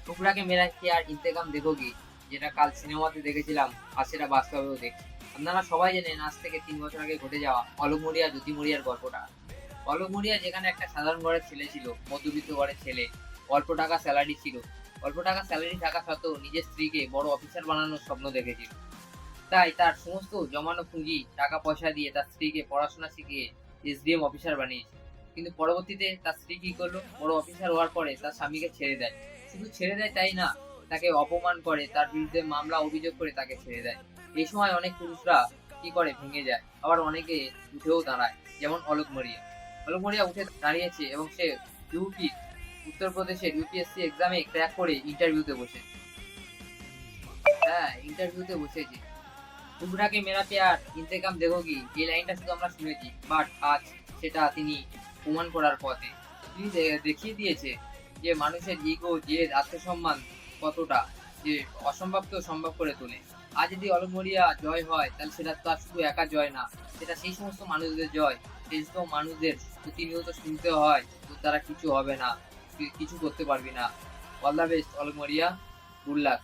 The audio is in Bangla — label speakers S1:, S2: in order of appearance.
S1: টুকরাকে মেরা কি আর ইন্তেকাম দেখোগি, যেটা কাল সিনেমাতে দেখেছিলাম আর সেটা বাস্তবেও দেখছি। আপনারা সবাই জানেন আজ থেকে 3 বছর আগে ঘটে যাওয়া অলোক মরিয়া জ্যোতি মরিয়ার গল্পটা। অলোক মরিয়া যেখানে একটা সাধারণ ঘরের ছেলে ছিল, মধ্যবিত্ত ঘরের ছেলে, অল্প টাকা স্যালারি ছিল, অল্প টাকা স্যালারি থাকা সত্ত্বেও নিজের স্ত্রীকে বড় অফিসার বানানোর স্বপ্ন দেখেছিল। তাই তার সমস্ত জমানো পুঁজি টাকা পয়সা দিয়ে তার স্ত্রীকে পড়াশোনা শিখিয়ে এসডিএম অফিসার বানিয়েছে। কিন্তু পরবর্তীতে তার স্ত্রী কি করলো, বড় অফিসার হওয়ার পরে তার স্বামীকে ছেড়ে দেয়। শুধু ছেড়ে দেয় তাই না, তাকে অপমান করে, তার বিরুদ্ধে মামলা অভিযোগ করে তাকে ছেড়ে দেয়। এই সময় অনেক পুরুষরা কি করে, ভেঙে যায়, আবার অনেকে উঠেও দাঁড়ায়, যেমন অলোক মরিয়া। অলোক মরিয়া উঠে দাঁড়িয়েছে এবং সে ইউপি, উত্তরপ্রদেশের ইউপিএসসি এক্সামে ক্র্যাক করে ইন্টারভিউতে বসে। হ্যাঁ, ইন্টারভিউতে বসেছে। টুকরাকে মেরা প্যার ইন্তেকাম দেখোগি, এই লাইনটা শুধু আমরা শুনেছি, বাট আজ সেটা তিনি প্রমাণ করার পথে। তিনি দেখিয়ে দিয়েছে যে মানুষের ইগো, জেদ, আত্মসম্মান কতটা, যে অসম্ভবকেও সম্ভব করে তোলে। আজ যদি অলোক মরিয়া জয় হয়, তাহলে সেটা তার শুধু একা জয় না, সেটা সেই সমস্ত মানুষদের জয়, সেই সমস্ত মানুষদের প্রতিনিয়ত শুনতে হয় তো তারা কিছু হবে না, তুই কিছু করতে পারবি না। অল দ্য বেস্ট অলোক মরিয়া, গুড লাক।